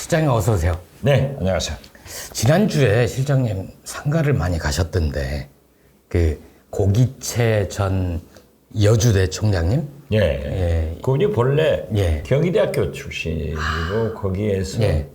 실장님 어서 오세요. 네, 안녕하세요. 지난주에 실장님 상가를 많이 가셨던데 그 고기채 전 여주대 총장님? 예. 그분이 본래 예. 경희대학교 출신이고 거기에서 예.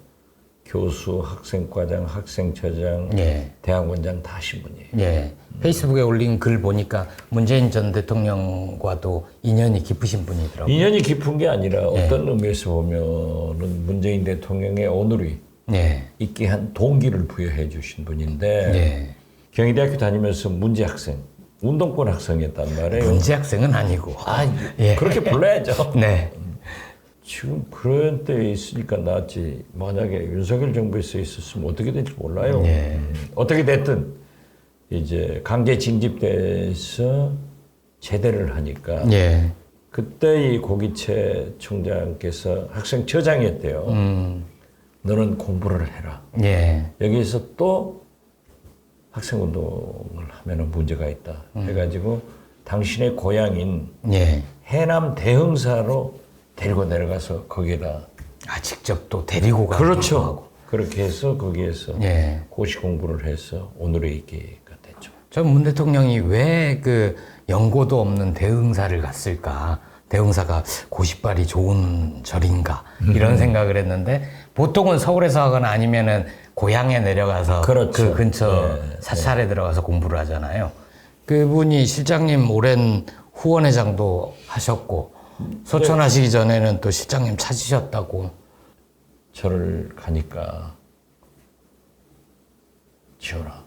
교수, 학생과장, 학생처장, 예. 대학원장 다 하신 분이에요. 예. 페이스북에 올린 글 보니까 문재인 전 대통령과도 인연이 깊으신 분이더라고요. 인연이 깊은 게 아니라 어떤 의미에서 보면은 문재인 대통령의 오늘이 예. 있게 한 동기를 부여해 주신 분인데 예. 경희대학교 다니면서 문제 학생, 운동권 학생이었단 말이에요. 문제 학생은 아니고. 예. 그렇게 불러야죠. 네. 지금 그런 때에 있으니까 낫지. 만약에 윤석열 정부에서 있었으면 어떻게 될지 몰라요. 예. 어떻게 됐든 이제 강제 징집돼서 제대를 하니까 예. 그때 이 고기채 총장께서 학생처장이었대요. 너는 공부를 해라. 예. 여기에서 또 학생운동을 하면 문제가 있다. 해가지고 당신의 고향인 예. 해남 대흥사로 데리고 내려가서 거기에다 직접 또 데리고 가고. 그렇죠. 그렇게 해서 거기에서 예. 고시 공부를 해서 오늘의 있게가 됐죠. 전 문 대통령이 왜 그 연고도 없는 대흥사를 갔을까? 대흥사가 고시발이 좋은 절인가? 이런 생각을 했는데 보통은 서울에서 하거나 아니면은 고향에 내려가서 그렇죠. 그 근처 네, 사찰에 들어가서 공부를 하잖아요. 그분이 실장님 오랜 후원회장도 하셨고 소천하시기 전에는 또 실장님 찾으셨다고. 저를 가니까 지원아,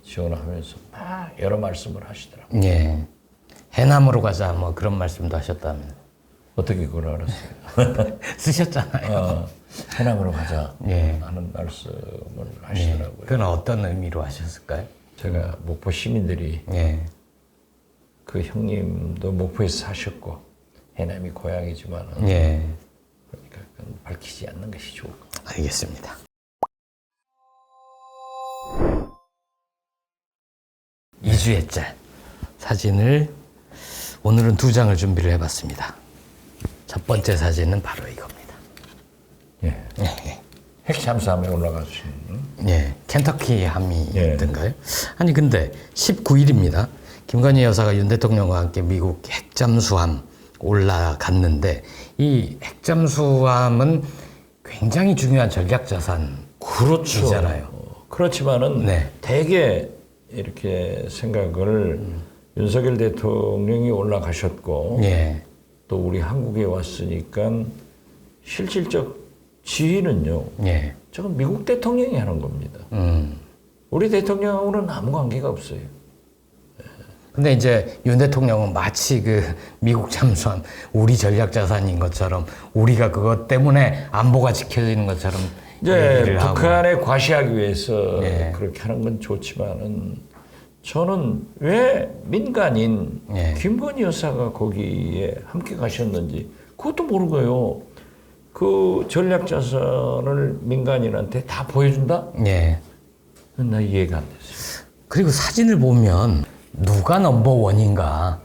지원아 하면서 막 여러 말씀을 하시더라고요. 예. 해남으로 가자 뭐 그런 말씀도 하셨다면. 어떻게 그걸 알았어요? 쓰셨잖아요. 해남으로 가자 예. 하는 말씀을 하시더라고요. 그건 어떤 의미로 하셨을까요? 제가 목포 시민들이 예. 그 형님도 목포에서 사셨고 해남이 고향이지만은 예. 그러니까 그건 밝히지 않는 것이 좋을 것 같아요. 알겠습니다. 이주의 짤 사진을 오늘은 2장을 준비를 해봤습니다. 첫 번째 사진은 바로 이겁니다. 예. 핵잠수함에 올라가신 예, 켄터키 함이던가요? 아니 근데 19일입니다. 김건희 여사가 윤 대통령과 함께 미국 핵잠수함 올라갔는데 이 핵잠수함은 굉장히 중요한 전략 자산이잖아요. 그렇지만은 네. 대개 이렇게 생각을 윤석열 대통령이 올라가셨고 예, 또 우리 한국에 왔으니까 실질적 지휘는요. 예, 저건 미국 대통령이 하는 겁니다. 우리 대통령하고는 아무 관계가 없어요. 근데 이제 윤 대통령은 마치 그 미국 잠수함 우리 전략 자산인 것처럼 우리가 그것 때문에 안보가 지켜지는 것처럼 이제 얘기를 하고. 북한에 과시하기 위해서 예. 그렇게 하는 건 좋지만은 저는 왜 민간인 예. 김건희 여사가 거기에 함께 가셨는지 그것도 모르고요. 그 전략 자산을 민간인한테 다 보여준다? 예. 나 이해가 안 됐어요. 그리고 사진을 보면 누가 넘버1인가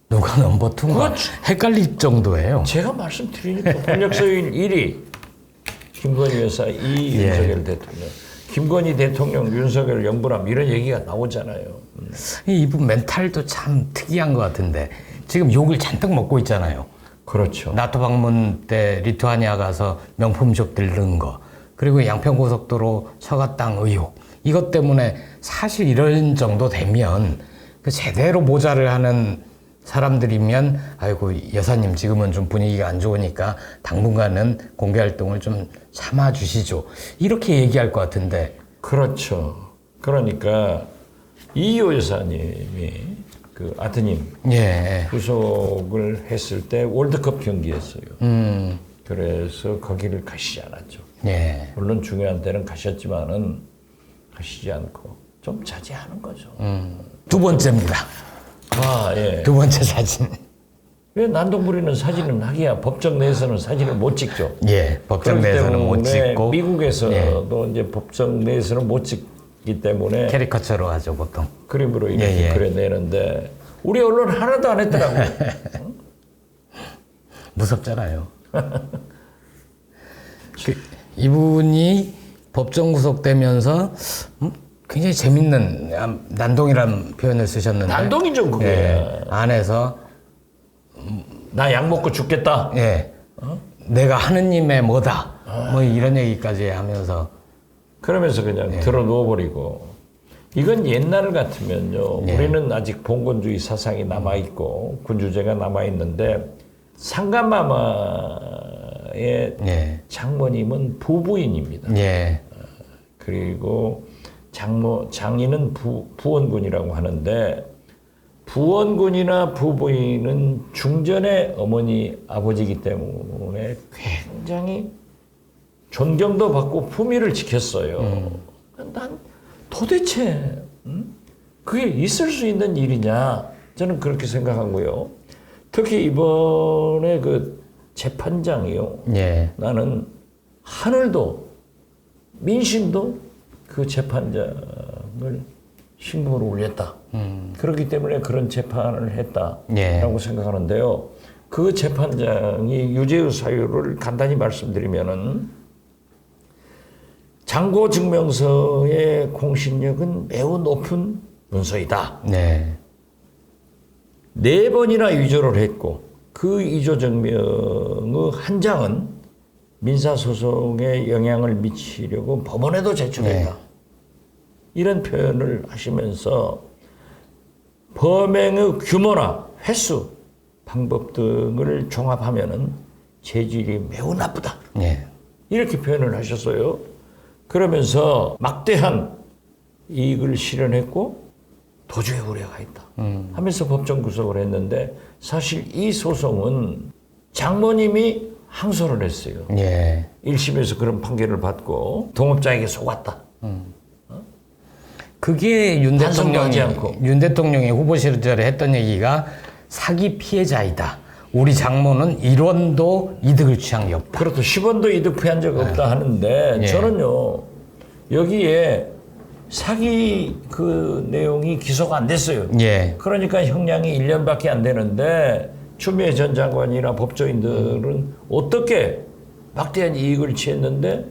누가 넘버2인가 헷갈릴 정도예요. 제가 말씀드리니까 권력서인 1위 김건희 여사, 2위 예. 윤석열 대통령, 김건희 대통령, 윤석열 연부람 이런 얘기가 나오잖아요. 이분 멘탈도 참 특이한 것 같은데 지금 욕을 잔뜩 먹고 있잖아요. 그렇죠. 나토 방문 때 리투아니아 가서 명품숍 들른 거 그리고 양평고속도로 처가 땅 의혹 이것 때문에 사실 이런 정도 되면 그 제대로 모자를 하는 사람들이면 아이고 여사님 지금은 좀 분위기가 안 좋으니까 당분간은 공개 활동을 좀 참아 주시죠 이렇게 얘기할 것 같은데. 그렇죠. 그러니까 이효 여사님이 그 아드님 예. 구속을 했을 때 월드컵 경기였어요. 그래서 거기를 가시지 않았죠. 예. 물론 중요한 때는 가셨지만은 가시지 않고 좀 자제하는 거죠. 두 번째입니다. 예. 두 번째 사진. 왜 난동 부리는 사진은 하기야 법정 내에서는 사진을 못 찍죠. 예. 법정 내에서는 못 찍고 미국에서도 이제 법정 내에서는 못 찍기 때문에 캐리커처로 하죠 보통. 그림으로 이렇게 그려내는데 우리 언론 하나도 안 했더라고요. 무섭잖아요. 이분이 법정 구속되면서 굉장히 재밌는 난동이라는 표현을 쓰셨는데 난동이죠 그게. 예, 안에서 나 약 먹고 죽겠다. 예, 내가 하느님의 뭐다 뭐 이런 얘기까지 하면서 그러면서 그냥 들어 누워버리고. 이건 옛날 같으면요. 우리는 아직 봉건주의 사상이 남아있고 군주제가 남아있는데 상감마마의 장모님은 부부인입니다. 예, 그리고 장인은 부원군이라고 하는데 부원군이나 부부인은 중전의 어머니 아버지이기 때문에 굉장히 존경도 받고 품위를 지켰어요. 난 도대체 그게 있을 수 있는 일이냐 저는 그렇게 생각하고요. 특히 이번에 그 재판장이요. 예, 나는 하늘도 민심도 그 재판장을 신금으로 올렸다. 그렇기 때문에 그런 재판을 했다라고 생각하는데요. 그 재판장이 유죄의 사유를 간단히 말씀드리면은 장고 증명서의 공신력은 매우 높은 문서이다. 네, 4번이나 위조를 했고 그 위조 증명의 한 장은 민사소송에 영향을 미치려고 법원에도 제출했다. 이런 표현을 하시면서 범행의 규모나 횟수, 방법 등을 종합하면은 재질이 매우 나쁘다. 이렇게 표현을 하셨어요. 그러면서 막대한 이익을 실현했고 도주의 우려가 있다. 하면서 법정 구속을 했는데 사실 이 소송은 장모님이 항소를 했어요. 1심에서 그런 판결을 받고 동업자에게 속았다. 그게 반성하지 않고. 윤 대통령이 후보 시절에 했던 얘기가 사기 피해자이다. 우리 장모는 1원도 이득을 취한 게 없다. 그렇죠. 10원도 이득 피한 적 없다 하는데 저는요 여기에 사기 그 내용이 기소가 안 됐어요. 그러니까 형량이 1년밖에 안 되는데 추미애 전 장관이나 법조인들은 어떻게 막대한 이익을 취했는데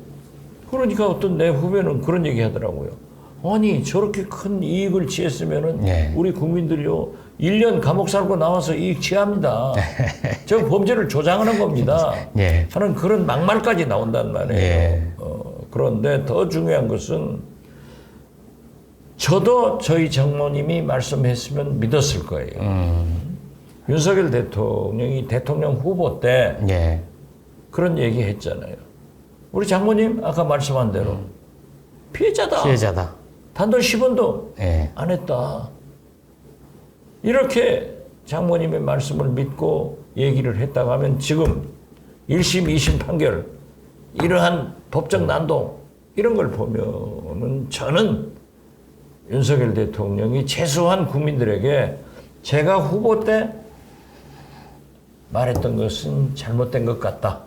그러니까 어떤 내 후배는 그런 얘기 하더라고요. 아니 저렇게 큰 이익을 취했으면은 우리 국민들이요 1년 감옥 살고 나와서 이익 취합니다. 저 범죄를 조장하는 겁니다. 하는 그런 막말까지 나온단 말이에요. 그런데 더 중요한 것은 저도 저희 장모님이 말씀했으면 믿었을 거예요. 윤석열 대통령이 대통령 후보 때 그런 얘기 했잖아요. 우리 장모님 아까 말씀한 대로 피해자다. 단돈 10원도 안 했다. 이렇게 장모님의 말씀을 믿고 얘기를 했다고 하면 지금 1심, 2심 판결 이러한 법적 난동 이런 걸 보면은 저는 윤석열 대통령이 최소한 국민들에게 제가 후보 때 말했던 것은 잘못된 것 같다.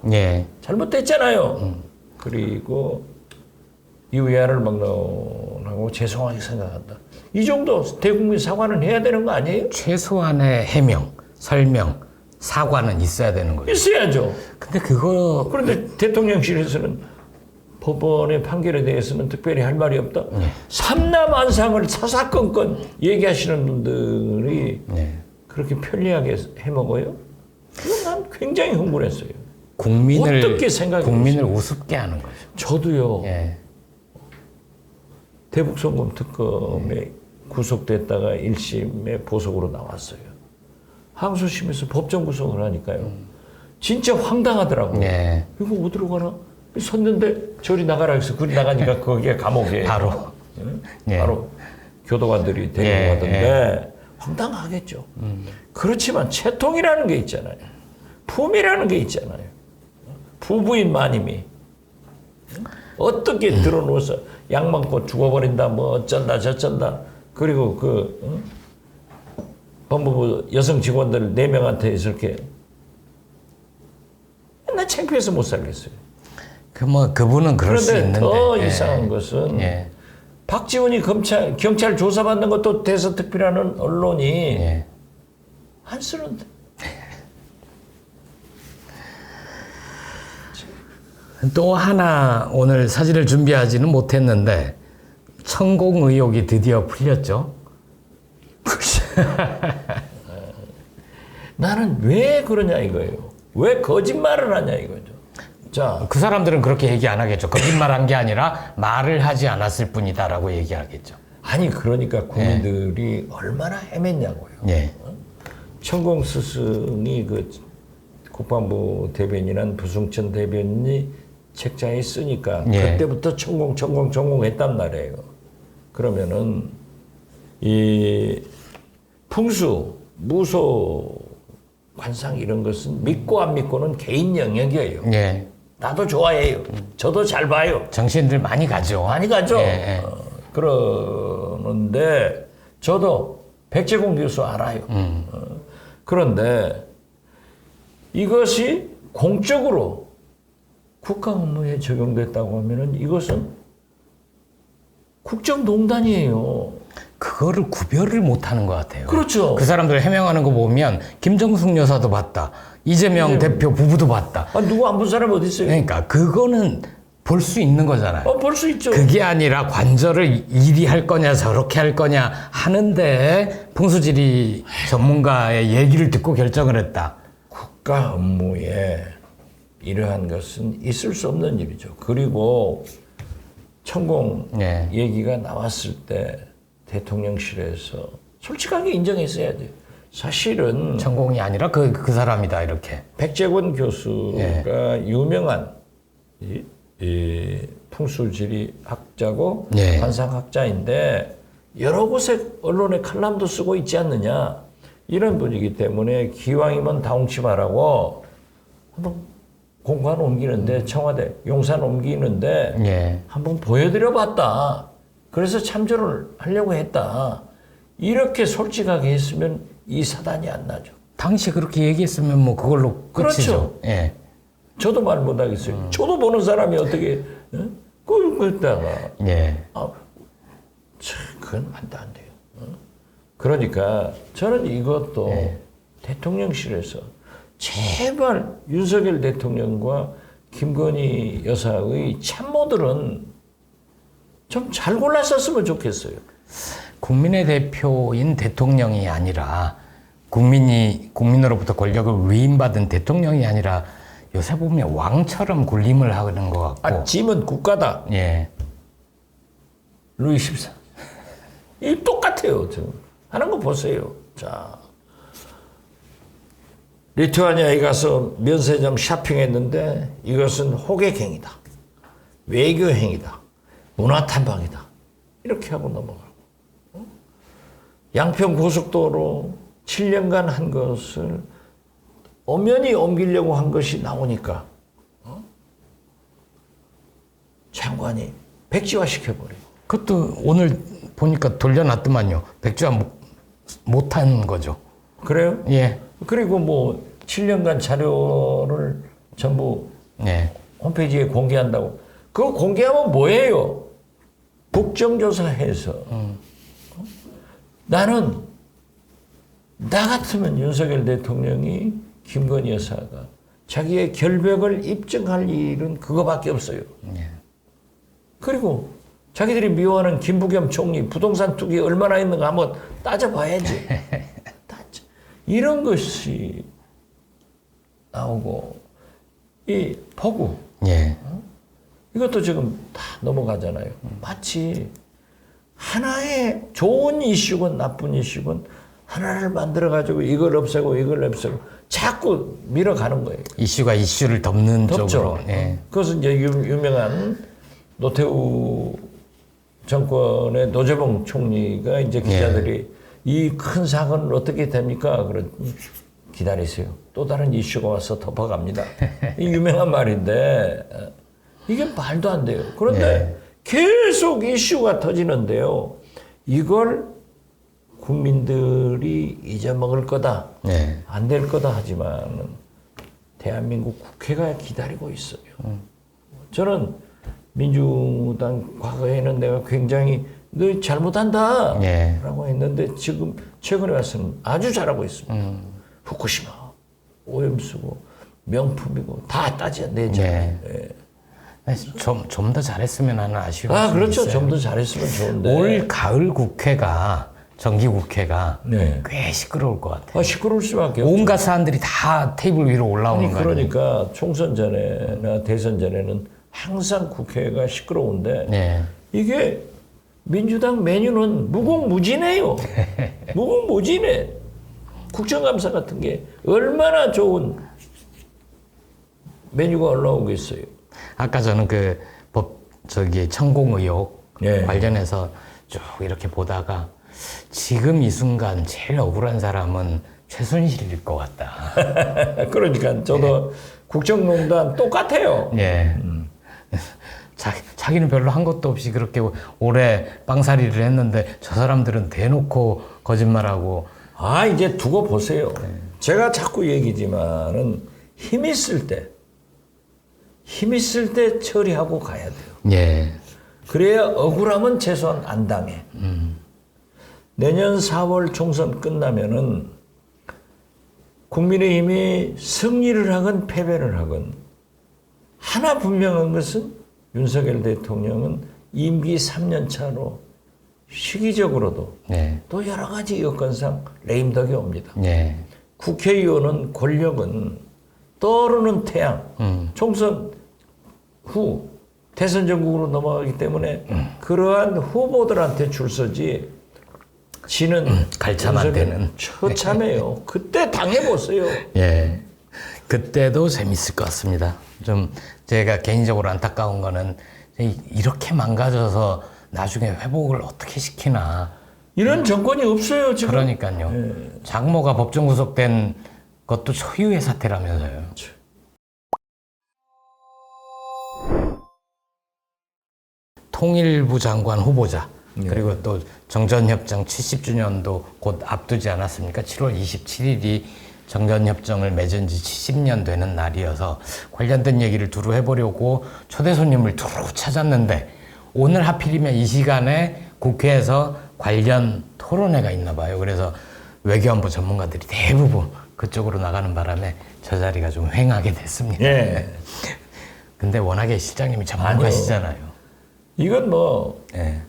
잘못됐잖아요. 그리고 이 위안을 막론하고 죄송하게 생각한다. 이 정도 대국민 사과는 해야 되는 거 아니에요? 최소한의 해명, 설명, 사과는 있어야 되는 거죠. 있어야죠. 근데 그거 그런데 대통령실에서는 법원의 판결에 대해서는 특별히 할 말이 없다. 삼남안상을 사사건건 얘기하시는 분들이 그렇게 편리하게 해먹어요? 그건 난 굉장히 흥분했어요. 어떻게 국민을 우습게 하는 거죠. 저도요. 대북송금 특검에 구속됐다가 1심에 보석으로 나왔어요. 항소심에서 법정 구속을 하니까요. 진짜 황당하더라고요. 이거 어디로 가나? 섰는데 저리 나가라 해서 그리 나가니까 거기에 감옥에 바로 바로 교도관들이 데리고 가던데 황당하겠죠. 그렇지만 채통이라는 게 있잖아요. 품이라는 게 있잖아요. 부부인 마님이 어떻게 들어누워서 약 먹고 죽어버린다 뭐 어쩐다 저쩐다 그리고 그 법무부 여성 직원들 4명한테 이렇게 나 창피해서 못 살겠어요. 그분은 그럴 수 그런데 있는데 더 이상한 것은 박지원이 경찰 조사받는 것도 대서특필하는 언론이 안 쓰는데 또 하나 오늘 사진을 준비하지는 못했는데 천공 의혹이 드디어 풀렸죠. 나는 왜 그러냐 이거예요. 왜 거짓말을 하냐 이거죠. 자, 그 사람들은 그렇게 얘기 안 하겠죠. 거짓말한 게 아니라 말을 하지 않았을 뿐이다라고 얘기하겠죠. 아니 그러니까 국민들이 얼마나 헤맸냐고요. 예. 천공 스승이 그 국방부 대변인한 부승천 대변인이 책자에 쓰니까 예. 그때부터 천공 했단 말이에요. 그러면은 이 풍수, 무소, 관상 이런 것은 믿고 안 믿고는 개인 영역이에요. 예. 나도 좋아해요. 저도 잘 봐요. 정신들 많이 가죠. 많이 가죠. 예. 그러는데 저도 백제공 교수 알아요. 그런데 이것이 공적으로 국가 업무에 적용됐다고 하면은 이것은 국정농단이에요. 그거를 구별을 못하는 것 같아요. 그렇죠. 그 사람들 해명하는 거 보면 김정숙 여사도 봤다. 이재명 대표 부부도 봤다. 아, 누구 안 본 사람 어디 있어요? 그러니까 그거는 볼 수 있는 거잖아요. 볼 수 있죠. 그게 아니라 관절을 이리 할 거냐 저렇게 할 거냐 하는데 풍수지리 전문가의 얘기를 듣고 결정을 했다. 국가 업무에 이러한 것은 있을 수 없는 일이죠. 그리고 천공 예. 얘기가 나왔을 때 대통령실에서 솔직하게 인정했어야 돼요. 사실은 전공이 아니라 그 사람이다 이렇게. 백제권 교수가 유명한 이 풍수지리 학자고 예. 관상학자인데 여러 곳에 언론에 칼럼도 쓰고 있지 않느냐 이런 분이기 때문에 기왕이면 다홍치마라고 한번 공관 옮기는데 청와대 용산 옮기는데 예. 한번 보여드려 봤다. 그래서 참조를 하려고 했다. 이렇게 솔직하게 했으면 이 사단이 안 나죠. 당시 그렇게 얘기했으면 뭐 그걸로 끝이죠. 그렇죠. 예. 저도 말 못하겠어요. 저도 보는 사람이 어떻게 그랬다가 예. 그건 안 돼요. 그러니까 저는 이것도 예. 대통령실에서 제발 윤석열 대통령과 김건희 여사의 참모들은 좀 잘 골랐었으면 좋겠어요. 국민의 대표인 대통령이 아니라 국민으로부터 권력을 위임받은 대통령이 아니라 요새 보면 왕처럼 군림을 하는 것 같고. 짐은 국가다. 예. 루이 14. 이 똑같아요. 지금 하는 거 보세요. 자, 리투아니아에 가서 면세점 쇼핑했는데 이것은 호객행위다. 외교행위다. 문화탐방이다. 이렇게 하고 넘어가고. 양평 고속도로 7년간 한 것을 엄연히 옮기려고 한 것이 나오니까 장관이 백지화 시켜버려요. 그것도 오늘 보니까 돌려놨더만요. 백주화 못한 거죠. 그래요? 예. 그리고 뭐 7년간 자료를 전부 예. 홈페이지에 공개한다고. 그거 공개하면 뭐예요? 국정조사해서. 나는 나 같으면 윤석열 대통령이 김건희 여사가 자기의 결백을 입증할 일은 그거밖에 없어요. 예. 그리고 자기들이 미워하는 김부겸 총리 부동산 투기 얼마나 있는가 한번 따져봐야지. 이런 것이 나오고 이 폭우 예. 이것도 지금 다 넘어가잖아요. 마치 하나의 좋은 이슈건 나쁜 이슈건 하나를 만들어가지고 이걸 없애고 자꾸 밀어가는 거예요. 이슈가 이슈를 덮는 덮죠. 쪽으로. 예. 그것은 이제 유명한 노태우 정권의 노재봉 총리가 이제 기자들이 이 큰 사건은 어떻게 됩니까? 그러니 기다리세요. 또 다른 이슈가 와서 덮어갑니다. 이 유명한 말인데 이게 말도 안 돼요. 그런데 계속 이슈가 터지는데요. 이걸 국민들이 잊어먹을 거다. 안 될 거다 하지만 대한민국 국회가 기다리고 있어요. 저는 민주당 과거에는 내가 굉장히 너 잘못한다 라고 했는데 지금 최근에 와서는 아주 잘하고 있습니다. 후쿠시마 오염수고 명품이고 다 따져내잖아요. 좀 더 잘했으면 하는 아쉬움이 그렇죠. 있어요. 좀 더 잘했으면 좋은데. 올 가을 국회가 정기국회가 네. 꽤 시끄러울 것 같아요. 시끄러울 수밖에 없죠. 온갖 사안들이 다 테이블 위로 올라오는 거 아니에요? 그러니까 총선 전에나 대선 전에는 항상 국회가 시끄러운데 네. 이게 민주당 메뉴는 무궁무진해요. 무궁무진해. 국정감사 같은 게 얼마나 좋은 메뉴가 올라오겠어요. 아까 저는 그 천공 의혹 예. 관련해서 쭉 이렇게 보다가 지금 이 순간 제일 억울한 사람은 최순실일 것 같다. 그러니까 저도 국정농단 똑같아요. 예. 자기는 별로 한 것도 없이 그렇게 오래 빵살이를 했는데 저 사람들은 대놓고 거짓말하고. 이제 두고 보세요. 제가 자꾸 얘기지만은 힘 있을 때 처리하고 가야 돼요. 예. 그래야 억울함은 최소한 안 당해. 내년 4월 총선 끝나면은 국민의힘이 승리를 하건 패배를 하건 하나 분명한 것은 윤석열 대통령은 임기 3년 차로 시기적으로도 네. 또 여러 가지 여건상 레임덕이 옵니다. 네. 국회의원은 권력은 떠오르는 태양, 총선 후 대선 전국으로 넘어가기 때문에 그러한 후보들한테 줄 서지 지는 갈참 안 되는 처참해요. 그때 당해보세요. 예. 그때도 재밌을 것 같습니다. 좀 제가 개인적으로 안타까운 거는 이렇게 망가져서 나중에 회복을 어떻게 시키나. 이런 정권이 없어요, 지금. 그러니까요. 장모가 법정 구속된 것도 초유의 사태라면서요. 통일부 장관 후보자 그리고 또 정전협정 70주년도 곧 앞두지 않았습니까? 7월 27일이 정전협정을 맺은 지 70년 되는 날이어서 관련된 얘기를 두루 해보려고 초대 손님을 두루 찾았는데 오늘 하필이면 이 시간에 국회에서 관련 토론회가 있나 봐요. 그래서 외교안보 전문가들이 대부분 그쪽으로 나가는 바람에 저 자리가 좀 횡하게 됐습니다. 예. 근데 워낙에 실장님이 전문가시잖아요. 이건 뭐 예.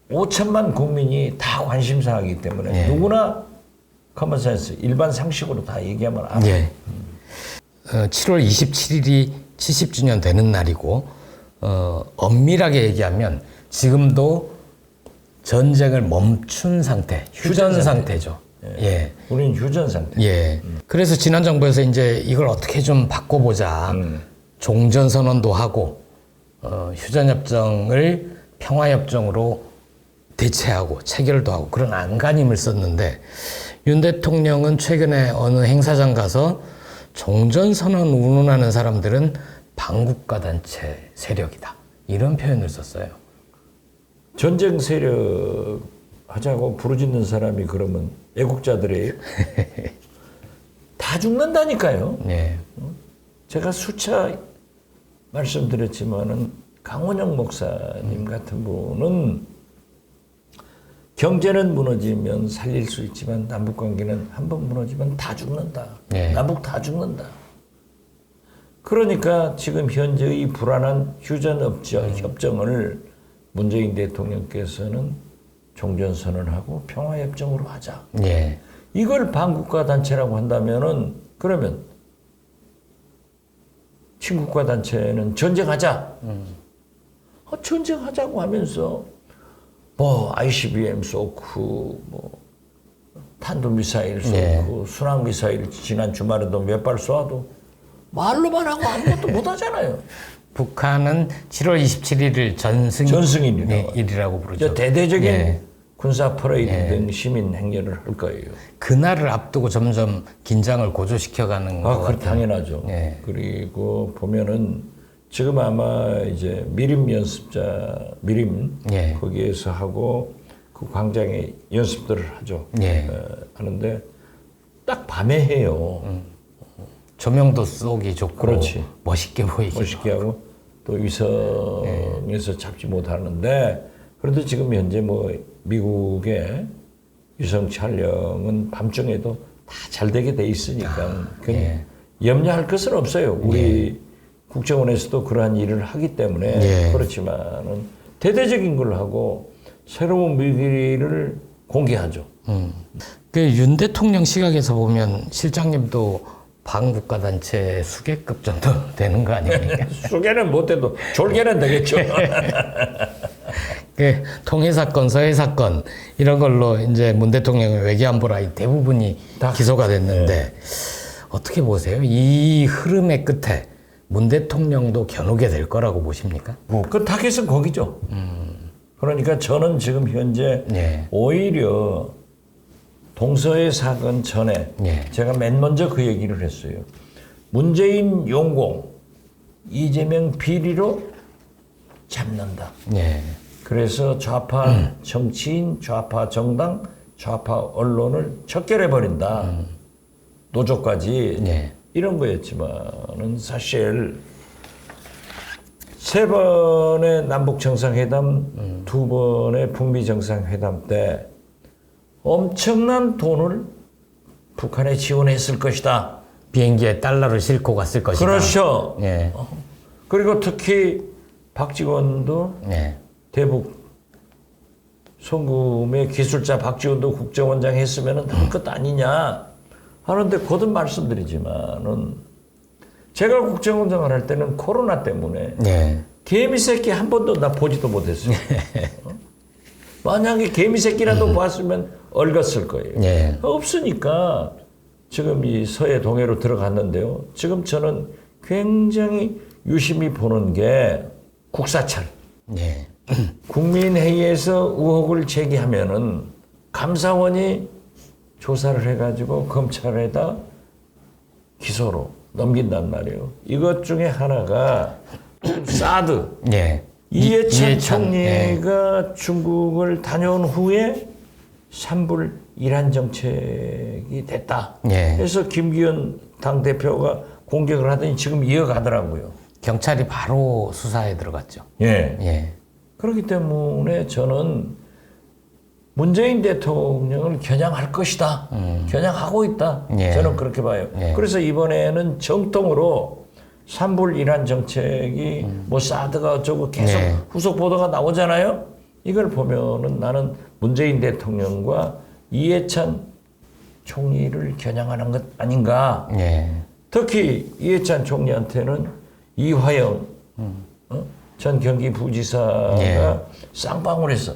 5천만 국민이 다 관심사이기 때문에 예. 누구나 커먼센스 일반 상식으로 다 얘기하면 알아요. 예. 7월 27일이 70주년 되는 날이고 엄밀하게 얘기하면 지금도 전쟁을 멈춘 상태, 휴전 상태죠. 예. 우리는 휴전 상태. 예. 그래서 지난 정부에서 이제 이걸 어떻게 좀 바꿔보자. 종전선언도 하고 휴전협정을 평화협정으로 대체하고 체결도 하고 그런 안간힘을 썼는데 윤 대통령은 최근에 어느 행사장 가서 종전선언 운운하는 사람들은 반국가 단체 세력이다. 이런 표현을 썼어요. 전쟁 세력 하자고 부르짖는 사람이 그러면 애국자들이에요? 다 죽는다니까요. 예. 제가 수차 말씀드렸지만은 강원영 목사님 같은 분은 경제는 무너지면 살릴 수 있지만 남북관계는 한번 무너지면 다 죽는다. 네. 남북 다 죽는다. 그러니까 지금 현재의 불안한 휴전협정을 문재인 대통령께서는 종전선언하고 평화협정으로 하자. 예. 이걸 반국가 단체라고 한다면은 그러면 친국가 단체는 전쟁하자. 전쟁하자고 하면서 뭐 ICBM 쏘고 뭐 탄도미사일 쏘고 네. 순항미사일 지난 주말에도 몇 발 쏘아도 말로만 하고 아무것도 못 하잖아요. 북한은 7월 27일을 전승일이라고 부르죠. 대대적인 예. 군사 퍼레이드 등 시민 행렬을 할 거예요. 그날을 앞두고 점점 긴장을 고조시켜가는 것 그건 같아요. 당연하죠. 예. 그리고 보면은 지금 아마 이제 미림 예. 거기에서 하고 그 광장에 연습들을 하죠. 예. 하는데 딱 밤에 해요. 조명도 쏘기 좋고 그렇지. 멋있게 보이고 멋있게 하고 또 위성에서 잡지 못하는데 그런데 지금 현재 뭐 미국의 위성 촬영은 밤중에도 다 잘 되게 돼 있으니까 그건 염려할 것은 없어요. 우리 국정원에서도 그러한 일을 하기 때문에 예. 그렇지만은 대대적인 걸 하고 새로운 미래를 공개하죠. 그 윤 대통령 시각에서 보면 실장님도 반국가단체 수계급 정도 되는 거 아닙니까? 수계는 못해도 졸개는 되겠죠. 그 통해 사건, 서해 사건 이런 걸로 이제 문 대통령의 외교안보라 대부분이 다 기소가 됐는데 어떻게 보세요? 이 흐름의 끝에 문 대통령도 겨누게 될 거라고 보십니까? 그 타겟은 거기죠. 그러니까 저는 지금 현재 예. 오히려 동서해 사건 전에 예. 제가 맨 먼저 그 얘기를 했어요. 문재인 용공, 이재명 비리로 잡는다. 예. 그래서 좌파 정치인, 좌파 정당, 좌파 언론을 척결해버린다. 노조까지 예. 이런 거였지만은 사실 3번의 남북 정상회담, 2번의 북미 정상회담 때 엄청난 돈을 북한에 지원했을 것이다. 비행기에 달러를 싣고 갔을 것이다. 그렇죠. 예. 그리고 특히 박지원도 예. 대북 송금의 기술자 박지원도 국정원장 했으면 할 것 아니냐 하는데 거듭 말씀드리지만은 제가 국정원장을 할 때는 코로나 때문에 예. 개미 새끼 한 번도 나 보지도 못했어요. 만약에 개미 새끼라도 봤으면 얽었을 거예요. 예. 없으니까 지금 이 서해 동해로 들어갔는데요. 지금 저는 굉장히 유심히 보는 게 국사찰. 예. 국민회의에서 의혹을 제기하면은 감사원이 조사를 해가지고 검찰에다 기소로 넘긴단 말이에요. 이것 중에 하나가 사드. 예. 이해찬 총리가 중국을 다녀온 후에 산불 이란 정책이 됐다. 예. 그래서 김기현 당대표가 공격을 하더니 지금 이어가더라고요. 경찰이 바로 수사에 들어갔죠. 예. 예. 그렇기 때문에 저는 문재인 대통령을 겨냥할 것이다. 겨냥하고 있다. 예. 저는 그렇게 봐요. 예. 그래서 이번에는 정통으로 산불 이란 정책이 뭐 사드가 어쩌고 계속 예. 후속 보도가 나오잖아요. 이걸 보면은 나는 문재인 대통령과 이해찬 총리를 겨냥하는 것 아닌가. 예. 특히 이해찬 총리한테는 이화영 전 경기부지사가 예. 쌍방울에서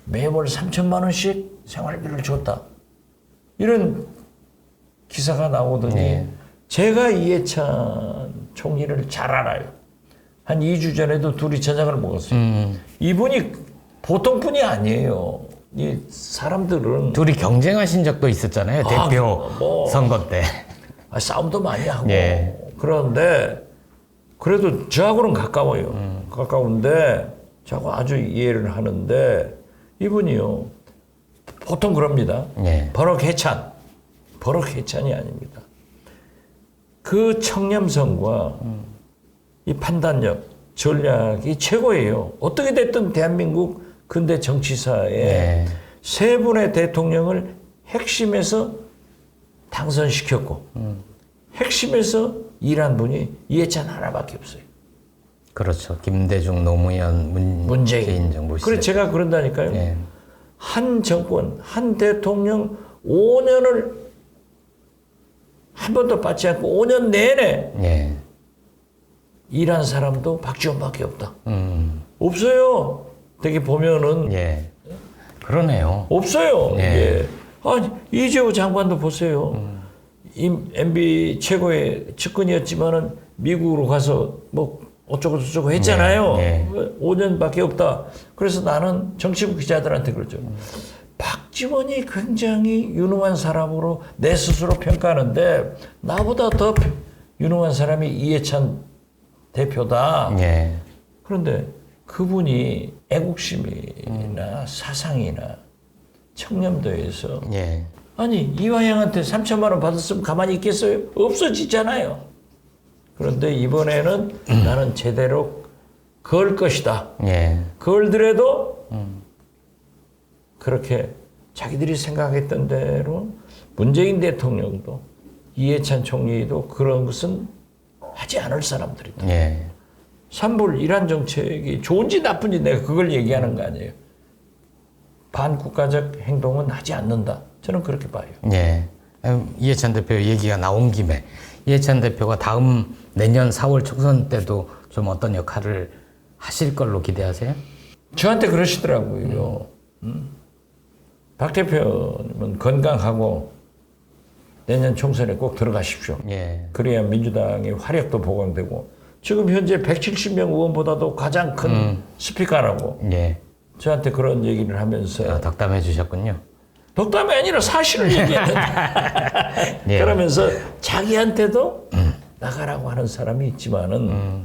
매월 3천만 원씩 생활비를 줬다. 이런 기사가 나오더니 예. 제가 이해찬 총리를 잘 알아요. 한 2주 전에도 둘이 저녁을 먹었어요. 이분이 보통 분이 아니에요. 이 사람들은 둘이 경쟁하신 적도 있었잖아요. 대표 뭐. 선거 때. 싸움도 많이 하고 예. 그런데 그래도 저하고는 가까워요. 가까운데 저하고 아주 이해를 하는데 이분이요 보통 그럽니다. 예. 버럭해찬이 아닙니다. 그 청렴성과 이 판단력, 전략이 최고예요. 어떻게 됐든 대한민국 근대 정치사에 예. 3분의 대통령을 핵심에서 당선시켰고 핵심에서 일한 분이 이해찬 하나밖에 없어요. 그렇죠. 김대중, 노무현, 문재인 정부 시절. 그래서 제가 그런다니까요. 예. 한 정권, 한 대통령 5년을 한 번도 받지 않고 5년 내내 예. 일한 사람도 박지원밖에 없다. 없어요. 되게 보면은 예. 그러네요. 없어요. 예. 예. 아니, 이재호 장관도 보세요. MB 최고의 측근이었지만은 미국으로 가서 뭐 어쩌고 저쩌고 했잖아요. 예. 5년밖에 없다. 그래서 나는 정치부 기자들한테 그러죠. 박지원이 굉장히 유능한 사람으로 내 스스로 평가하는데 나보다 더 유능한 사람이 이해찬 대표다. 예. 그런데 그분이 애국심이나 사상이나 청렴도에서 예. 아니 이화영한테 3천만 원 받았으면 가만히 있겠어요? 없어지잖아요. 그런데 이번에는 나는 제대로 걸 것이다. 예. 걸더라도 그렇게 자기들이 생각했던 대로 문재인 대통령도 이해찬 총리도 그런 것은 하지 않을 사람들이다. 예. 산불 이란 정책이 좋은지 나쁜지 내가 그걸 얘기하는 거 아니에요. 반국가적 행동은 하지 않는다. 저는 그렇게 봐요. 예. 이해찬 대표 얘기가 나온 김에 이해찬 대표가 다음 내년 4월 총선 때도 좀 어떤 역할을 하실 걸로 기대하세요? 저한테 그러시더라고요. 박 대표님은 건강하고 내년 총선에 꼭 들어가십시오. 예. 그래야 민주당의 화력도 보강되고 지금 현재 170명 의원보다도 가장 큰 스피커라고 예. 저한테 그런 얘기를 하면서 덕담해 주셨군요. 덕담이 아니라 사실을 얘기했는데 예. 그러면서 자기한테도 나가라고 하는 사람이 있지만은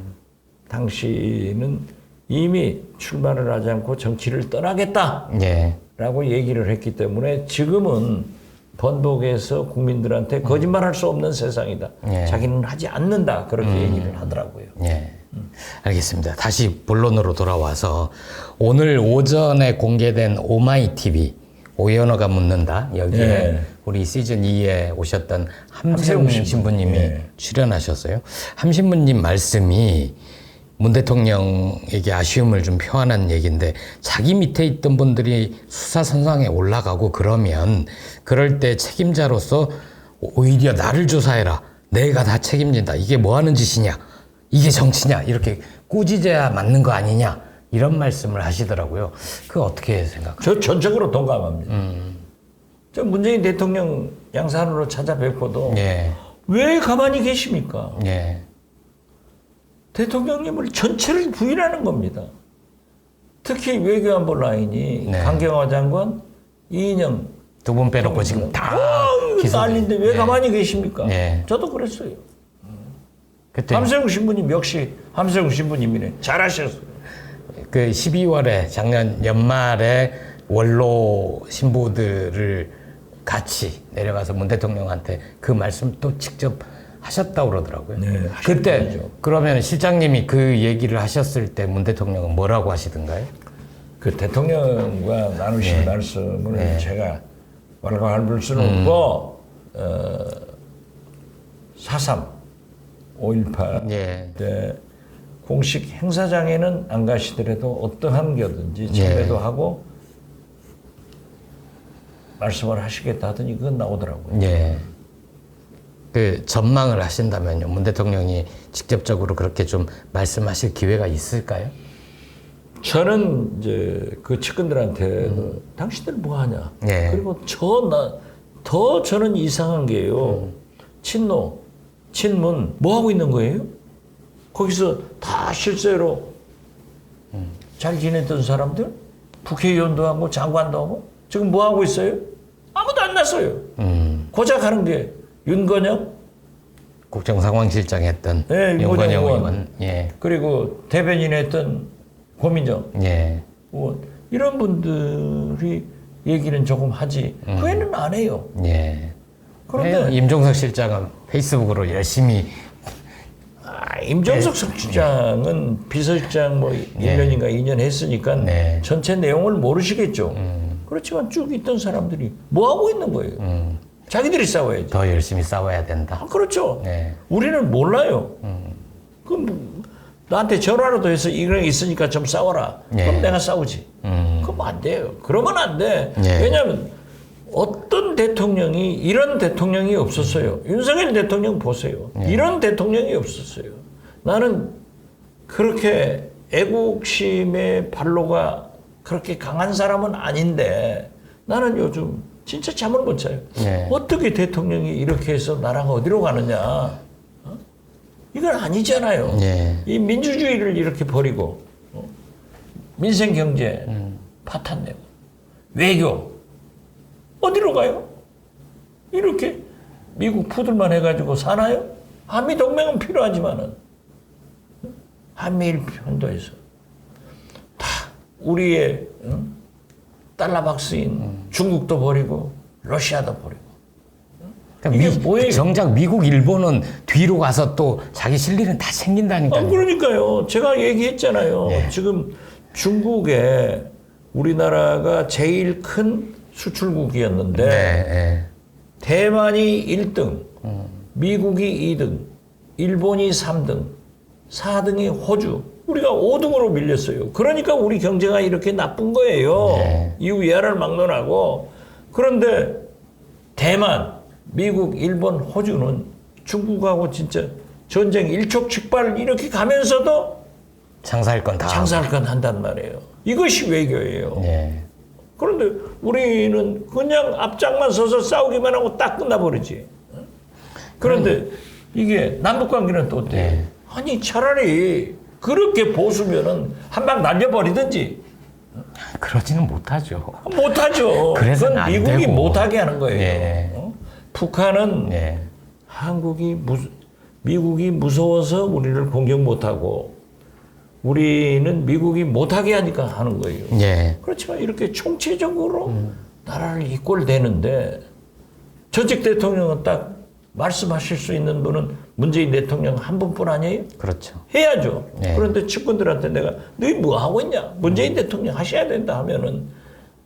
당신은 이미 출마를 하지 않고 정치를 떠나겠다라고 예. 얘기를 했기 때문에 지금은 번복해서 국민들한테 거짓말할 수 없는 세상이다. 예. 자기는 하지 않는다. 그렇게 얘기를 하더라고요. 예. 알겠습니다. 다시 본론으로 돌아와서 오늘 오전에 공개된 오마이TV 오연어가 묻는다. 여기에 예. 우리 시즌 2에 오셨던 함세웅 함세웅 신부님이 예. 출연하셨어요. 함 신부님 말씀이 문 대통령에게 아쉬움을 좀 표하는 얘기인데 자기 밑에 있던 분들이 수사선상에 올라가고 그러면 그럴 때 책임자로서 오히려 나를 조사해라. 내가 다 책임진다. 이게 뭐 하는 짓이냐. 이게 정치냐. 이렇게 꾸짖어야 맞는 거 아니냐. 이런 말씀을 하시더라고요. 그거 어떻게 생각하세요? 저 전적으로 동감합니다. 저 문재인 대통령 양산으로 찾아뵙고도 예. 왜 가만히 계십니까? 예. 대통령님을 전체를 부인하는 겁니다. 특히 외교안보 라인이 네. 강경화 장관, 이인영 두 분 빼놓고 지금 다 난리인데 왜 가만히 계십니까? 네. 저도 그랬어요. 그때 함세웅 신부님 역시 함세웅 신부님이네. 잘하셨어요. 그 12월에 작년 연말에 원로 신부들을 같이 내려가서 문 대통령한테 그 말씀 또 직접 하셨다고 그러더라고요. 네, 그때 하셨죠. 그러면 실장님이 그 얘기를 하셨을 때 문 대통령은 뭐라고 하시던가요? 그 대통령과 나누신 말씀을 제가 왈가왈부할 수는 없고 4.3, 5.18 예. 때 공식 행사장에는 안 가시더라도 어떠한 거든지 참배도 하고 말씀을 하시겠다 하더니 그건 나오더라고요. 예. 그 전망을 하신다면요. 문 대통령이 직접적으로 그렇게 좀 말씀하실 기회가 있을까요? 저는 이제 그 측근들한테 당신들 뭐 하냐. 예. 그리고 더 저는 이상한 게요. 친노, 친문 뭐 하고 있는 거예요? 거기서 다 실제로 잘 지냈던 사람들, 국회의원도 하고 장관도 하고 지금 뭐 하고 있어요? 아무도 안 났어요. 고작 하는 게 윤건영, 국정상황실장 했던 네, 윤건영 윤건영 의원, 예, 그리고 대변인 했던 고민정 예, 의원 이런 분들이 얘기는 조금 하지 그 애는 안 해요. 예. 그런데 임종석 실장은 페이스북으로 열심히 임종석 실장은 비서실장 뭐 1년인가 2년 했으니까 네. 전체 내용을 모르시겠죠. 그렇지만 쭉 있던 사람들이 뭐 하고 있는 거예요. 자기들이 싸워야지. 더 열심히 싸워야 된다. 아, 그렇죠. 네. 우리는 몰라요. 그럼 나한테 전화라도 해서 이런 게 있으니까 좀 싸워라. 네. 그럼 내가 싸우지. 그럼 안 돼요. 그러면 안 돼. 네. 왜냐하면 어떤 대통령이 이런 대통령이 없었어요. 윤석열 대통령 보세요. 이런 대통령이 없었어요. 나는 그렇게 애국심의 발로가 그렇게 강한 사람은 아닌데 나는 요즘 진짜 잠을 못 자요. 네. 어떻게 대통령이 이렇게 해서 나라가 어디로 가느냐. 어? 이건 아니잖아요. 네. 이 민주주의를 이렇게 버리고 민생 경제 파탄내고 외교 어디로 가요? 이렇게 미국 푸들만 해가지고 사나요? 한미 동맹은 필요하지만은 한미일 편도에서 다 우리의 달러 박스인 중국도 버리고 러시아도 버리고 그러니까 이게 뭐예요? 정작 미국, 일본은 뒤로 가서 또 자기 실리는 다 챙긴다니까요. 그러니까요. 제가 얘기했잖아요. 예. 지금 중국에 우리나라가 제일 큰 수출국이었는데 네, 대만이 1등, 미국이 2등 일본이 3등, 4등이 호주, 우리가 5등으로 밀렸어요. 그러니까 우리 경제가 이렇게 나쁜 거예요. 네. 이후 위아래를 막론하고. 그런데 대만, 미국, 일본, 호주는 중국하고 진짜 전쟁 일촉즉발 이렇게 가면서도 장사할 건 다. 장사할 건 한단 말이에요. 이것이 외교예요. 예. 그런데 우리는 그냥 앞장만 서서 싸우기만 하고 딱 끝나버리지. 그런데 이게 남북관계는 또 어때요? 네. 아니 차라리 그렇게 보수면은 한 방 날려버리든지. 그러지는 못하죠. 못하죠. 그래서는 그건 안 미국이 되고. 못하게 하는 거예요. 예. 북한은 예. 미국이 무서워서 우리를 공격 못하고 우리는 미국이 못하게 하니까 하는 거예요. 예. 그렇지만 이렇게 총체적으로 나라를 이꼴 되는데 전직 대통령은 딱 말씀하실 수 있는 분은 문재인 대통령 한 분뿐 아니에요? 그렇죠. 해야죠. 네. 그런데 측근들한테 내가 너희 뭐 하고 있냐? 문재인 대통령 하셔야 된다 하면은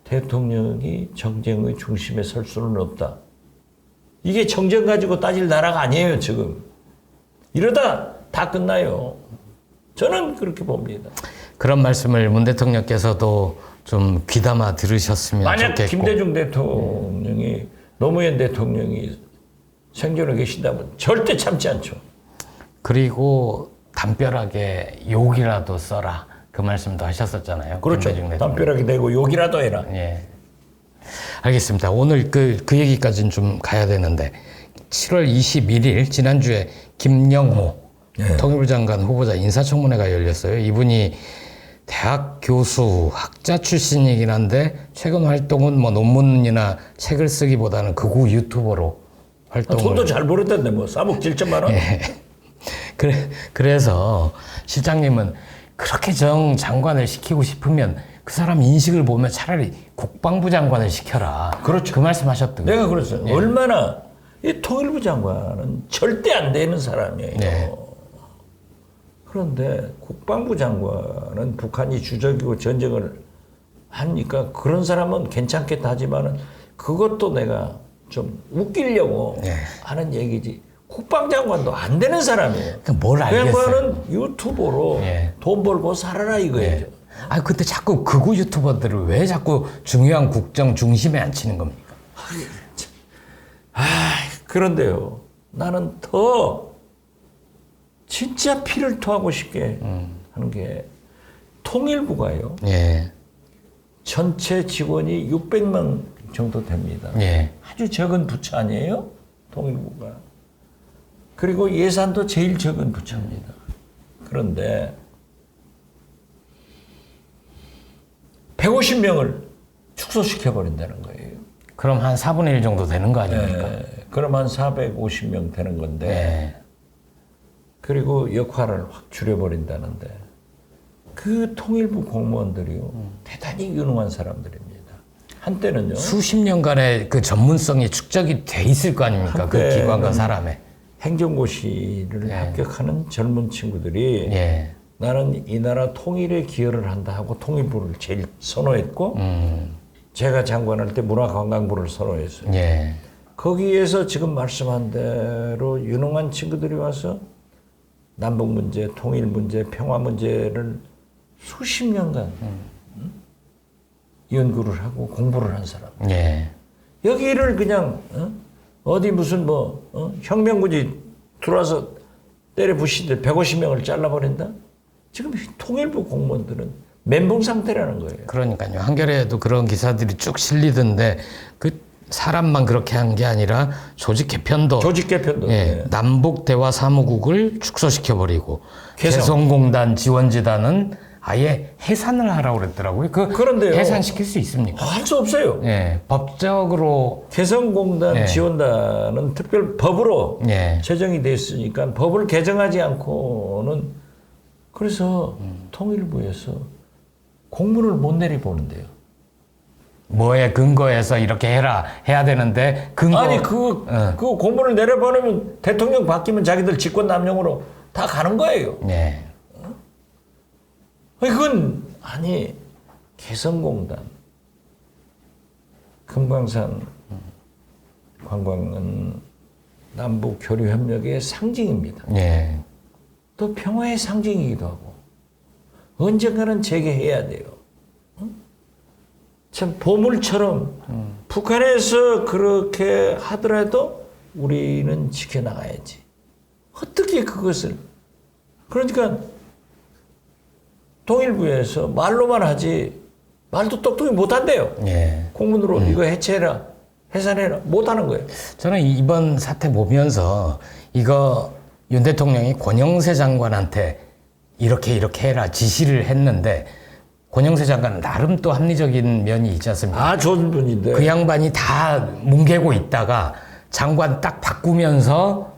대통령이 정쟁의 중심에 설 수는 없다. 이게 정쟁 가지고 따질 나라가 아니에요, 지금. 이러다 다 끝나요. 저는 그렇게 봅니다. 그런 말씀을 문 대통령께서도 좀 귀담아 들으셨으면 만약 좋겠고. 김대중 대통령이 노무현 대통령이 생존해 계신다면 절대 참지 않죠. 그리고 담벼락에 욕이라도 써라. 그 말씀도 하셨었잖아요. 그렇죠. 김대중 대통령. 담벼락이 되고 욕이라도 해라. 예. 알겠습니다. 오늘 그 얘기까지는 좀 가야 되는데 7월 21일 지난주에 김영호 통일부 장관 후보자 인사청문회가 열렸어요. 이분이 대학 교수, 학자 출신이긴 한데 최근 활동은 뭐 논문이나 책을 쓰기보다는 극우 유튜버로 활동을. 돈도 잘 벌었던데 뭐 3억 7천만 원. 예. 그래서 실장님은 그렇게 정 장관을 시키고 싶으면 그 사람 인식을 보면 차라리 국방부 장관을 시켜라. 그렇죠. 그 말씀하셨던 내가 거예요. 그랬어요. 얼마나 이 통일부 장관은 절대 안 되는 사람이에요. 네. 그런데 국방부 장관은 북한이 주적이고 전쟁을 하니까 그런 사람은 괜찮겠다 하지만은 그것도 내가 좀 웃기려고 하는 얘기지. 국방장관도 안 되는 사람이에요. 그러니까 뭘 그 알겠어요. 양반은 유튜버로 돈 벌고 살아라 이거예요. 아 근데 자꾸 극우 유튜버들을 왜 자꾸 중요한 국정 중심에 앉히는 겁니까? 그런데요. 나는 더 진짜 피를 토하고 싶게 하는 게 통일부가요. 예. 전체 직원이 600명 정도 됩니다. 예. 아주 적은 부처 아니에요? 통일부가. 그리고 예산도 제일 적은 부처입니다. 그런데 150명을 축소시켜버린다는 거예요. 그럼 한 4분의 1 정도 되는 거 아닙니까? 그럼 한 450명 되는 건데 예. 그리고 역할을 확 줄여버린다는데 그 통일부 공무원들이요 대단히 유능한 사람들입니다. 한때는요 수십 년간의 그 전문성이 축적이 돼 있을 거 아닙니까? 그 기관과 사람에. 행정고시를 합격하는 젊은 친구들이 예. 나는 이 나라 통일에 기여를 한다 하고 통일부를 제일 선호했고 제가 장관할 때 문화관광부를 선호했어요. 예. 거기에서 지금 말씀한 대로 유능한 친구들이 와서 남북 문제, 통일 문제, 평화 문제를 수십 년간 연구를 하고 공부를 한 사람. 예. 여기를 그냥 어디 무슨 혁명군이 들어와서 때려 부시듯 150명을 잘라버린다? 지금 통일부 공무원들은 멘붕 상태라는 거예요. 그러니까요. 한겨레에도 그런 기사들이 쭉 실리던데 그 사람만 그렇게 한 게 아니라 조직 개편도 예, 남북 대화 사무국을 축소시켜 버리고 개성공단 지원재단은 아예 해산을 하라고 그랬더라고요. 그런데요. 해산시킬 수 있습니까? 할 수 없어요. 예, 법적으로 개성공단 지원단은 특별 법으로 제정이 됐으니까 법을 개정하지 않고는 그래서 통일부에서 공문을 못 내려보는데요. 뭐에 근거해서 이렇게 해야 되는데 근거 아니 그 공문을 내려보내면 대통령 바뀌면 자기들 직권 남용으로 다 가는 거예요. 예. 그건 아니 개성공단 금강산 관광은 남북 교류 협력의 상징입니다. 예. 또 평화의 상징이기도 하고 언젠가는 재개해야 돼요. 참 보물처럼 북한에서 그렇게 하더라도 우리는 지켜나가야지. 어떻게 그것을 그러니까 통일부에서 말로만 하지 말도 똑똑히 못한대요. 예. 공문으로 이거 해체해라 해산해라 못하는 거예요. 저는 이번 사태 보면서 이거 윤 대통령이 권영세 장관한테 이렇게 해라 지시를 했는데 권영세 장관은 나름 또 합리적인 면이 있지 않습니까? 아 좋은 분인데 그 양반이 다 뭉개고 있다가 장관 딱 바꾸면서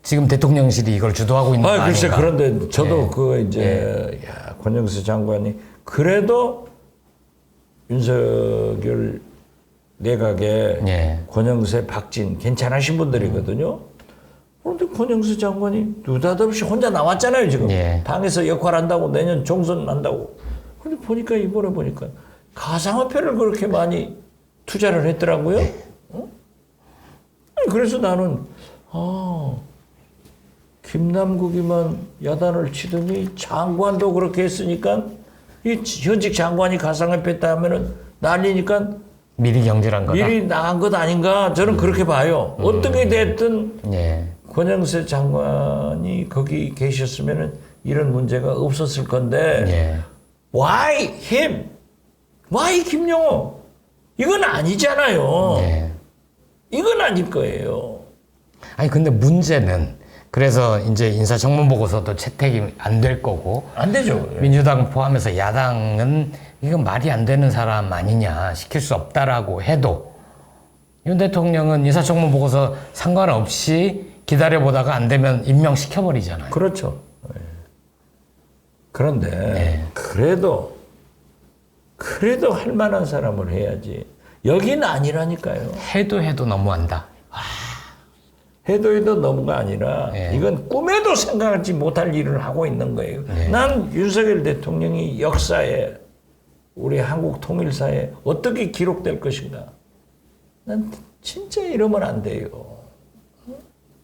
지금 대통령실이 이걸 주도하고 있는 거 아닌가? 글쎄 그런데 저도 그 이제 야, 권영세 장관이 그래도 윤석열 내각에 권영세, 박진 괜찮으신 분들이거든요. 그런데 권영세 장관이 느닷없이 혼자 나왔잖아요 지금. 당에서 역할한다고 내년 총선 난다고. 그런데 보니까 이번에 보니까 가상화폐를 그렇게 많이 투자를 했더라고요. 아니, 그래서 나는 김남국이만 야단을 치더니 장관도 그렇게 했으니까 이 현직 장관이 가상화폐 했다 하면은 난리니까 미리 경질한 거다. 미리 나간 것 아닌가 저는 그렇게 봐요. 어떻게 됐든 권영세 장관이 거기 계셨으면은 이런 문제가 없었을 건데 why him? why 김용호? 이건 아니잖아요. 이건 아닐 거예요. 아니 근데 문제는 그래서 이제 인사청문 보고서도 채택이 안 될 거고 안 되죠. 민주당 포함해서 야당은 이건 말이 안 되는 사람 아니냐 시킬 수 없다라고 해도 윤 대통령은 인사청문 보고서 상관없이 기다려보다가 안 되면 임명시켜버리잖아요. 그렇죠. 그런데 그래도 할 만한 사람을 해야지. 여기는 아니라니까요. 해도 너무한다. 해도 너무가 아니라 이건 꿈에도 생각하지 못할 일을 하고 있는 거예요. 난 윤석열 대통령이 역사에 우리 한국 통일사에 어떻게 기록될 것인가. 난 진짜 이러면 안 돼요.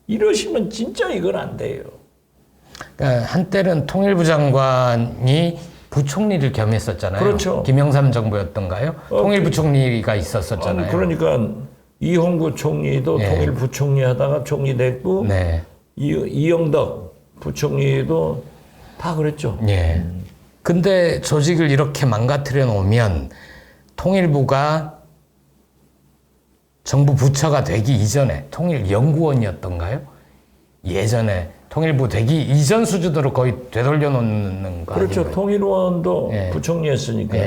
이러시면 진짜 이건 안 돼요. 그러니까 한때는 통일부 장관이 부총리를 겸했었잖아요. 그렇죠. 김영삼 정부였던가요? 통일부총리가 있었었잖아요. 그러니까 이홍구 총리도 통일부총리 하다가 총리 됐고 이영덕 부총리도 다 그랬죠. 근데 조직을 이렇게 망가뜨려 놓으면 통일부가 정부 부처가 되기 이전에 통일연구원이었던가요? 예전에 통일부 되기 이전 수준으로 거의 되돌려 놓는 거 그렇죠. 아닌가요? 통일원도 부총리였으니까.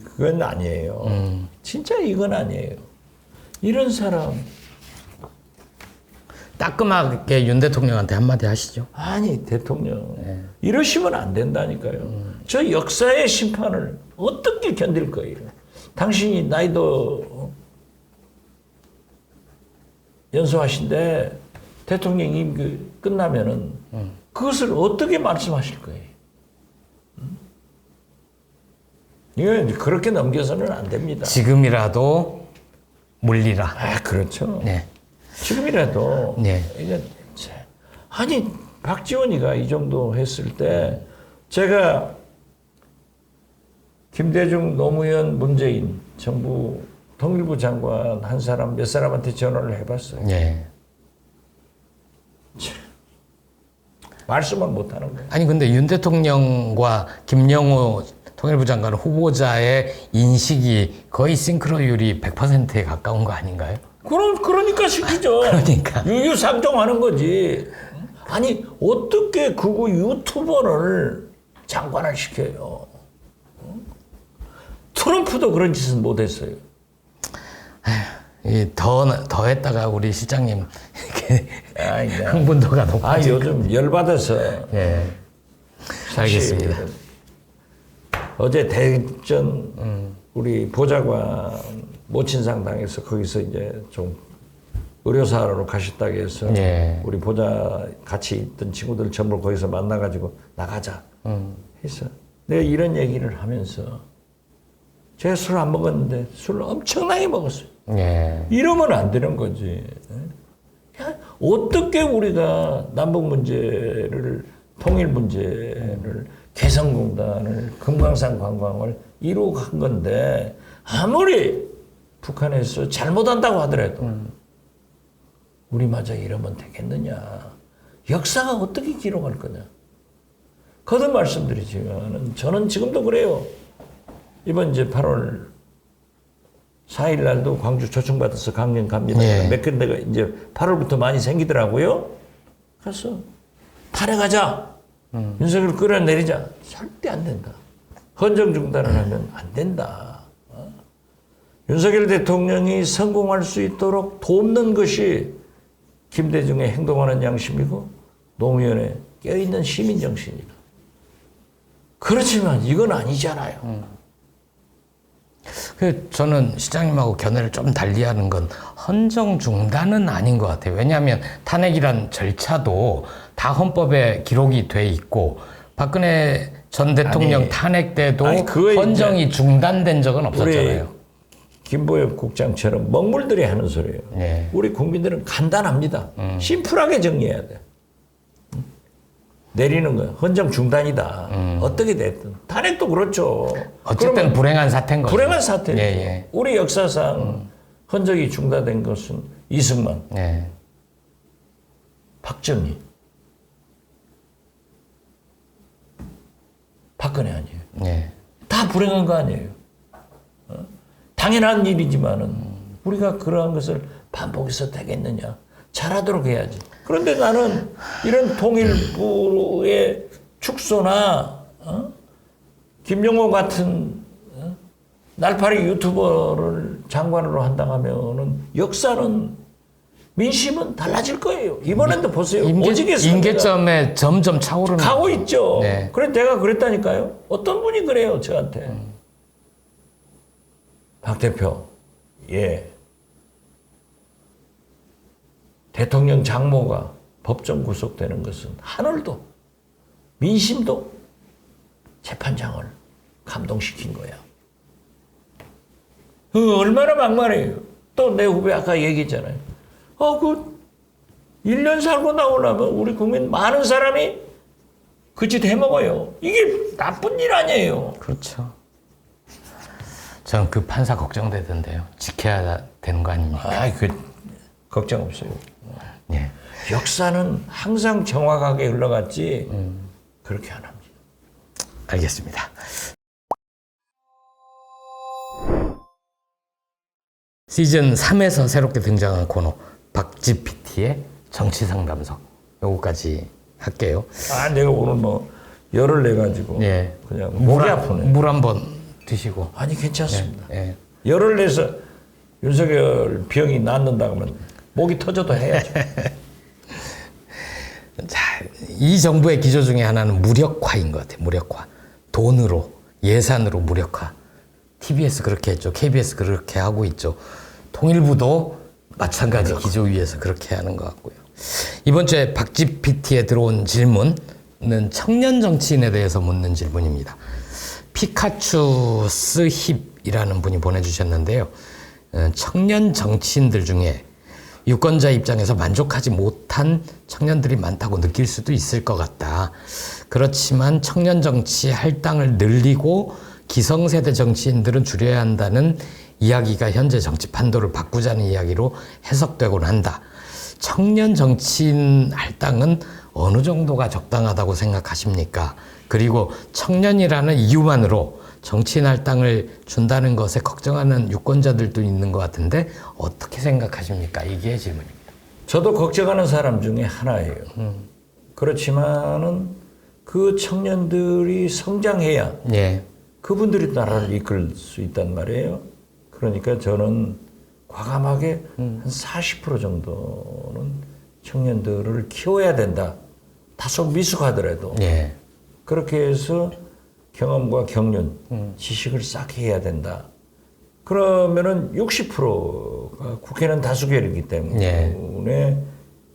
그건 아니에요. 진짜 이건 아니에요. 이런 사람. 따끔하게 윤 대통령한테 한마디 하시죠. 아니 대통령. 이러시면 안 된다니까요. 저 역사의 심판을 어떻게 견딜 거예요. 당신이 나이도 연소하신데 대통령 임기 끝나면은 그것을 어떻게 말씀하실 거예요? 이건 그렇게 넘겨서는 안 됩니다. 지금이라도 물리라. 그렇죠. 지금이라도 이게 아니 박지원이가 이 정도 했을 때 제가 김대중, 노무현, 문재인 정부 통일부 장관 한 사람 몇 사람한테 전화를 해봤어요. 말씀은 못하는 거예요. 아니 근데 윤 대통령과 김영호 통일부 장관 후보자의 인식이 거의 싱크로율이 100%에 가까운 거 아닌가요? 그러니까 시키죠. 그러니까. 유유상종하는 거지. 아니 어떻게 그거 유튜버를 장관을 시켜요? 트럼프도 그런 짓은 못했어요. 더 했다가 우리 실장님 이렇게 흥분도가 높아지고. 요즘 열받아서. 알겠습니다. 어제 대전 우리 보좌관 모친상 당해서 거기서 이제 좀 의료사로 가셨다고 해서 우리 보좌 같이 있던 친구들 전부 거기서 만나가지고 나가자 해서 내가 이런 얘기를 하면서 제가 술 안 먹었는데 술을 엄청나게 먹었어요. 예. 이러면 안 되는 거지. 어떻게 우리가 남북 문제를, 통일 문제를, 개성공단을, 금강산 관광을 이루어간 건데, 아무리 북한에서 잘못한다고 하더라도, 우리마저 이러면 되겠느냐. 역사가 어떻게 기록할 거냐. 거듭 말씀드리지만, 저는 지금도 그래요. 이번 이제 8월 4일 날도 광주 초청받아서 강연 갑니다. 예. 몇 군데가 이제 8월부터 많이 생기더라고요. 가서 탄핵하자. 윤석열 끌어내리자. 절대 안 된다. 헌정 중단을 하면 안 된다. 윤석열 대통령이 성공할 수 있도록 돕는 것이 김대중의 행동하는 양심이고 노무현의 깨어있는 시민 정신이다. 그렇지만 이건 아니잖아요. 저는 시장님하고 견해를 좀 달리하는 건 헌정 중단은 아닌 것 같아요. 왜냐하면 탄핵이란 절차도 다 헌법에 기록이 돼 있고 박근혜 전 대통령 탄핵 때도 헌정이 중단된 적은 없었잖아요. 김보엽 국장처럼 먹물들이 하는 소리예요. 네. 우리 국민들은 간단합니다. 심플하게 정리해야 돼. 내리는 거야. 헌정 중단이다. 어떻게 됐든. 탄핵도 그렇죠. 어쨌든 불행한 사태인 거죠. 불행한 사태죠. 예, 예. 우리 역사상 헌정이 중단된 것은 이승만, 예. 박정희, 박근혜 아니에요. 예. 다 불행한 거 아니에요. 당연한 일이지만은 우리가 그러한 것을 반복해서 되겠느냐. 잘하도록 해야지. 그런데 나는 이런 통일부의 축소나 김용호 같은 날파리 유튜버를 장관으로 한다 하면은 역사는 민심은 달라질 거예요. 이번에도 보세요. 임계점에 점점 차오르는 가고 있죠. 네. 그래 내가 그랬다니까요. 어떤 분이 그래요 저한테. 박 대표, 예. 대통령 장모가 법정 구속되는 것은 하늘도 민심도 재판장을 감동시킨 거야. 얼마나 막말해요. 또 내 후배 아까 얘기했잖아요. 그 1년 살고 나오려면 우리 국민 많은 사람이 그 짓 해먹어요. 이게 나쁜 일 아니에요. 그렇죠. 전 그 판사 걱정되던데요. 지켜야 되는 거 아닙니까? 걱정 없어요. 예. 역사는 항상 정확하게 흘러갔지 그렇게 안 합니다. 알겠습니다. 시즌 3에서 새롭게 등장한 코너 박지 PT의 정치상담소 요거까지 할게요. 내가 오늘 열을 내가지고 예. 그냥 목이 아프네. 물 한번 드시고. 아니 괜찮습니다. 예. 열을 내서 윤석열 병이 낫는다 그러면 목이 터져도 해야죠. 자, 이 정부의 기조 중에 하나는 무력화인 것 같아요. 무력화. 돈으로, 예산으로 무력화. TBS 그렇게 했죠. KBS 그렇게 하고 있죠. 통일부도 마찬가지 기조 위에서 그렇게 하는 것 같고요. 이번 주에 박지 PT에 들어온 질문은 청년 정치인에 대해서 묻는 질문입니다. 피카츄 스힙이라는 분이 보내주셨는데요. 청년 정치인들 중에 유권자 입장에서 만족하지 못한 청년들이 많다고 느낄 수도 있을 것 같다. 그렇지만 청년 정치 할당을 늘리고 기성세대 정치인들은 줄여야 한다는 이야기가 현재 정치 판도를 바꾸자는 이야기로 해석되곤 한다. 청년 정치인 할당은 어느 정도가 적당하다고 생각하십니까? 그리고 청년이라는 이유만으로 정치인 할당을 준다는 것에 걱정하는 유권자들도 있는 것 같은데 어떻게 생각하십니까? 이게 질문입니다. 저도 걱정하는 사람 중에 하나예요. 그렇지만은 그 청년들이 성장해야 예. 그분들이 나라를 이끌 수 있단 말이에요. 그러니까 저는 과감하게 한 40% 정도는 청년들을 키워야 된다. 다소 미숙하더라도. 예. 그렇게 해서 경험과 경륜, 지식을 쌓게 해야 된다. 그러면은 60%가 국회는 다수결이기 때문에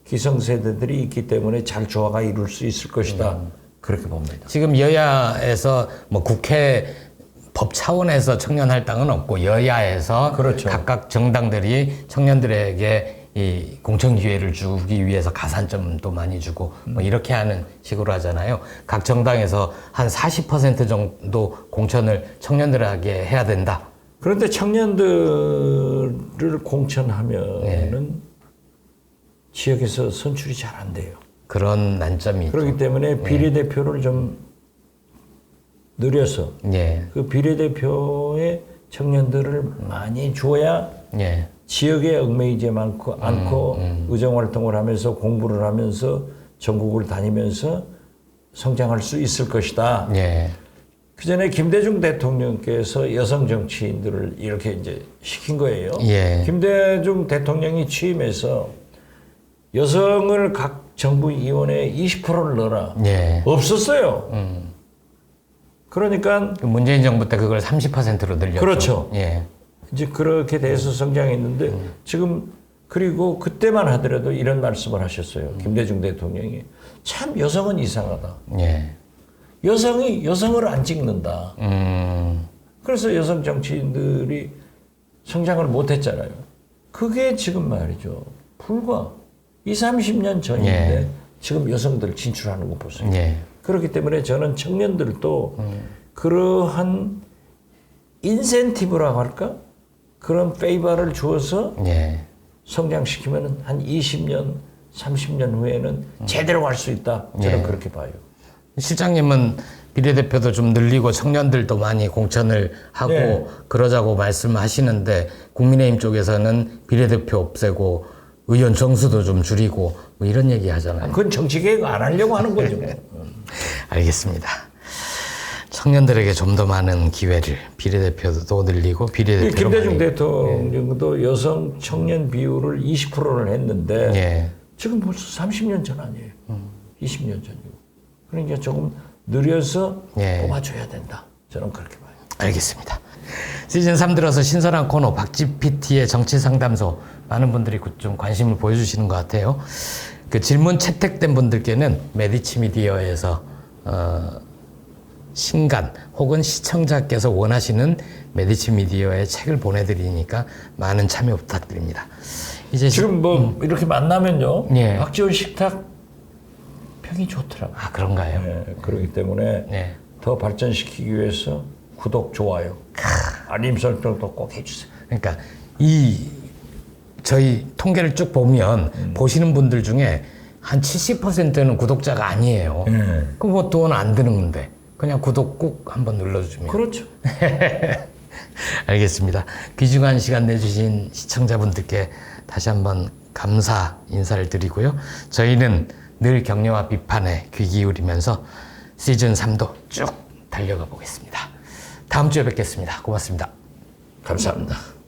기성세대들이 있기 때문에 잘 조화가 이룰 수 있을 것이다. 그렇게 봅니다. 지금 여야에서 국회 법 차원에서 청년 할당은 없고 여야에서 그렇죠. 각각 정당들이 청년들에게 이 공천 기회를 주기 위해서 가산점도 많이 주고 뭐 이렇게 하는 식으로 하잖아요. 각 정당에서 한 40% 정도 공천을 청년들에게 해야 된다. 그런데 청년들을 공천하면은 지역에서 선출이 잘 안 돼요. 그런 난점이 있죠. 그렇기 때문에 비례대표를 좀 늘려서 그 비례대표의 청년들을 많이 줘야 지역에 얽매이지 않고 의정활동을 하면서 공부를 하면서 전국을 다니면서 성장할 수 있을 것이다. 그 전에 김대중 대통령께서 여성 정치인들을 이렇게 이제 시킨 거예요. 김대중 대통령이 취임해서 여성을 각 정부 위원회에 20%를 넣어라. 없었어요. 그러니까 문재인 정부 때 그걸 30%로 늘렸죠. 그렇죠. 이제 그렇게 돼서 성장했는데 지금 그리고 그때만 하더라도 이런 말씀을 하셨어요. 김대중 대통령이 참 여성은 이상하다. 여성이 여성을 안 찍는다. 그래서 여성 정치인들이 성장을 못했잖아요. 그게 지금 말이죠. 불과 20-30년 전인데 지금 여성들 진출하는 거 보세요. 그렇기 때문에 저는 청년들도 그러한 인센티브라고 할까? 그런 페이버를 주어서 성장시키면 한 20년, 30년 후에는 제대로 갈 수 있다. 저는 그렇게 봐요. 실장님은 비례대표도 좀 늘리고 청년들도 많이 공천을 하고 그러자고 말씀하시는데 국민의힘 쪽에서는 비례대표 없애고 의원 정수도 좀 줄이고 뭐 이런 얘기 하잖아요. 그건 정치개혁 안 하려고 하는 거죠. 알겠습니다. 청년들에게 좀 더 많은 기회를 비례대표도 늘리고 비례대표 김대중 대통령도 여성 청년 비율을 20%를 했는데 지금 벌써 30년 전 아니에요. 20년 전이고. 그러니까 조금 느려서 뽑아줘야 된다. 저는 그렇게 봐요. 알겠습니다. 시즌 3 들어서 신선한 코너 박GPT의 정치상담소 많은 분들이 좀 관심을 보여주시는 것 같아요. 그 질문 채택된 분들께는 메디치 미디어에서 신간 혹은 시청자께서 원하시는 메디치 미디어의 책을 보내드리니까 많은 참여 부탁드립니다. 이제 지금 뭐 이렇게 만나면요, 박지원 식탁 평이 좋더라고요. 아 그런가요? 그렇기 때문에 더 발전시키기 위해서 구독, 좋아요, 알림 설정도 꼭 해주세요. 그러니까 이 저희 통계를 쭉 보면 보시는 분들 중에 한 70%는 구독자가 아니에요. 그럼 뭐 돈 안 드는 건데 그냥 구독 꾹 한번 눌러주면. 그렇죠. 알겠습니다. 귀중한 시간 내주신 시청자분들께 다시 한번 감사 인사를 드리고요. 저희는 늘 격려와 비판에 귀 기울이면서 시즌 3도 쭉 달려가 보겠습니다. 다음 주에 뵙겠습니다. 고맙습니다. 감사합니다.